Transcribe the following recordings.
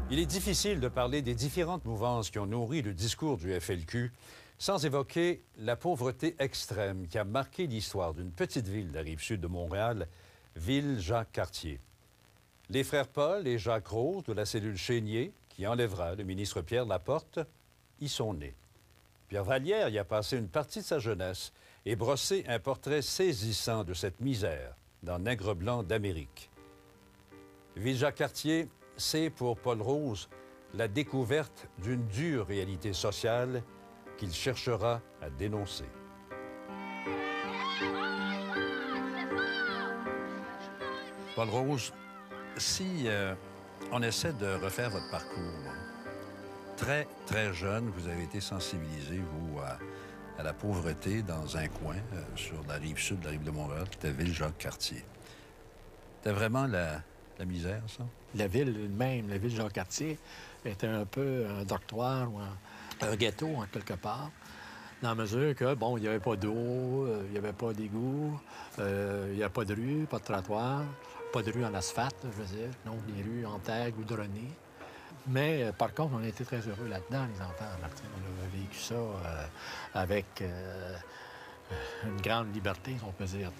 Il est difficile de parler des différentes mouvances qui ont nourri le discours du FLQ sans évoquer la pauvreté extrême qui a marqué l'histoire d'une petite ville de la rive-sud de Montréal, ville Jacques-Cartier. Les frères Paul et Jacques Rose de la cellule Chénier, qui enlèvera le ministre Pierre Laporte, y sont nés. Pierre Vallière y a passé une partie de sa jeunesse et brossé un portrait saisissant de cette misère dans Nègre blanc d'Amérique. Ville Jacques-Cartier, c'est pour Paul Rose la découverte d'une dure réalité sociale qu'il cherchera à dénoncer. Paul Rose, si on essaie de refaire votre parcours, très, très jeune, vous avez été sensibilisé, vous, à la pauvreté dans un coin sur la rive sud de la rive de Montréal, qui était Ville Jacques-Cartier. C'était vraiment la misère, ça? La ville même, la ville Jacques-Cartier, était un peu un dortoir ou un ghetto, en quelque part, dans la mesure que, bon, il n'y avait pas d'eau, il n'y avait pas d'égout, il n'y avait pas de rue, pas de trottoir, pas de rue en asphalte, je veux dire, non, des rues en terre goudronnées. Mais, par contre, on a été très heureux là-dedans, les enfants, Martin. On a vécu ça avec une grande liberté, on peut dire.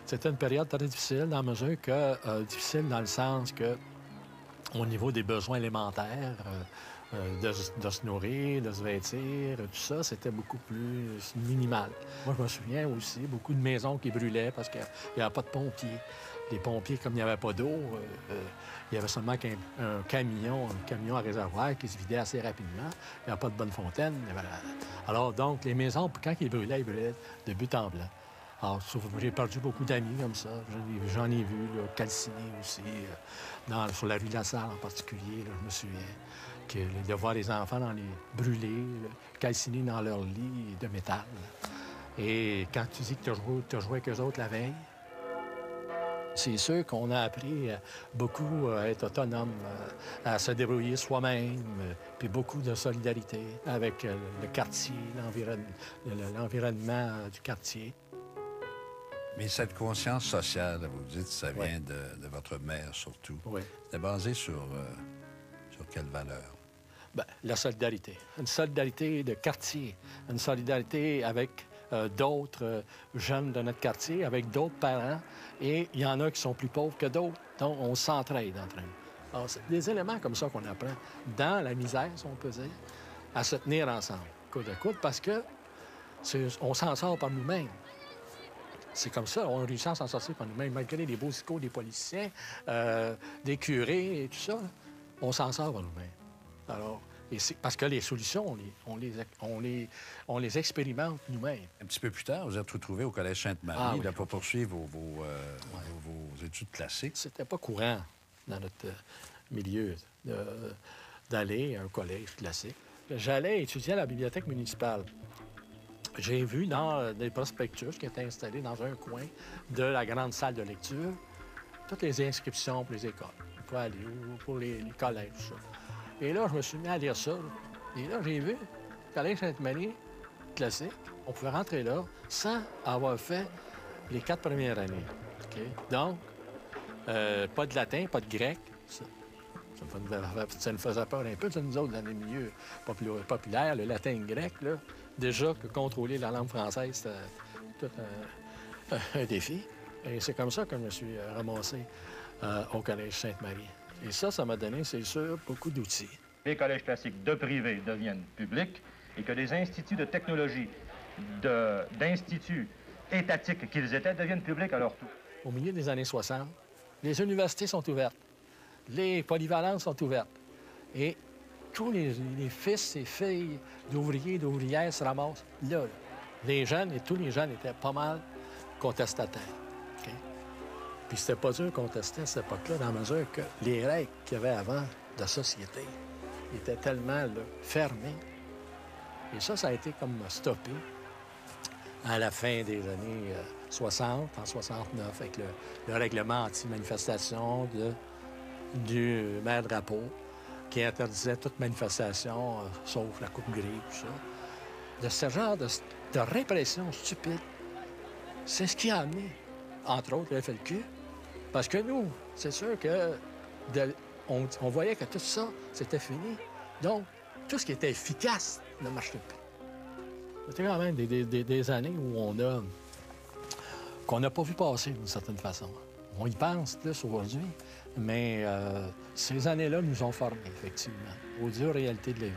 C'était une période très difficile, dans la mesure que... difficile dans le sens que, au niveau des besoins élémentaires, de se nourrir, de se vêtir, tout ça, c'était beaucoup plus minimal. Moi, je me souviens aussi, beaucoup de maisons qui brûlaient parce qu'il n'y avait pas de pompiers. Les pompiers, comme il n'y avait pas d'eau, il y avait seulement un camion à réservoir qui se vidait assez rapidement. Il n'y avait pas de bonne fontaine. Alors, donc, les maisons, quand ils brûlaient de but en blanc. Alors, j'ai perdu beaucoup d'amis comme ça. J'en ai vu, là, calcinés aussi, sur la rue de la Salle en particulier, là, je me souviens, de voir les enfants brûlés, calcinés dans leur lit de métal. Et quand tu dis que tu as joué avec eux autres la veille, c'est sûr qu'on a appris beaucoup à être autonome, à se débrouiller soi-même, puis beaucoup de solidarité avec le quartier, l'environnement du quartier. Mais cette conscience sociale, vous dites, ça vient de votre mère surtout. Oui. C'est basé sur quelle valeur? Bien, la solidarité. Une solidarité de quartier. Une solidarité avec d'autres jeunes de notre quartier, avec d'autres parents. Et il y en a qui sont plus pauvres que d'autres. Donc, on s'entraide entre eux. Alors, c'est des éléments comme ça qu'on apprend dans la misère, si on peut dire, à se tenir ensemble, coude à coude, parce que on s'en sort par nous-mêmes. C'est comme ça, on réussit à s'en sortir par nous-mêmes, malgré les beaux discours des politiciens, des curés et tout ça. On s'en sort par nous-mêmes. Alors, parce que les solutions, on les expérimente nous-mêmes. Un petit peu plus tard, vous êtes retrouvé au Collège Sainte-Marie pour poursuivre vos études classiques. C'était pas courant dans notre milieu d'aller à un collège classique. J'allais étudier à la bibliothèque municipale. J'ai vu dans des prospectus qui étaient installés dans un coin de la grande salle de lecture toutes les inscriptions pour les écoles, pour aller pour les collèges, ça. Et là, je me suis mis à lire ça. Et là, j'ai vu le Collège Sainte-Marie classique. On pouvait rentrer là sans avoir fait les 4 premières années. Okay? Donc, pas de latin, pas de grec. Ça nous faisait peur un peu, ça, nous autres, dans les milieux populaires, le latin et le grec, là. Déjà que contrôler la langue française, c'était tout un défi. Et c'est comme ça que je me suis ramassé au Collège Sainte-Marie. Et ça m'a donné, c'est sûr, beaucoup d'outils. Les collèges classiques de privés deviennent publics et que les instituts de technologie, d'instituts étatiques qu'ils étaient, deviennent publics à leur tour. Au milieu des années 60, les universités sont ouvertes. Les polyvalences sont ouvertes. Et tous les fils et filles d'ouvriers et d'ouvrières se ramassent là. Les jeunes, et tous les jeunes étaient pas mal contestataires. Okay? Puis c'était pas dur de contester à cette époque-là, dans la mesure que les règles qu'il y avait avant de société étaient tellement là, fermées. Et ça a été comme stoppé à la fin des années 60, en 69, avec le règlement anti-manifestation du maire Drapeau, qui interdisait toute manifestation, sauf la coupe grise, tout ça. De ce genre de répression stupide, c'est ce qui a amené, entre autres, le FLQ. Parce que nous, c'est sûr que on voyait que tout ça, c'était fini. Donc, tout ce qui était efficace ne marchait plus. C'était quand même des années où qu'on n'a pas vu passer d'une certaine façon. On y pense plus aujourd'hui, mais ces années-là nous ont formés, effectivement, aux dures réalités de la vie.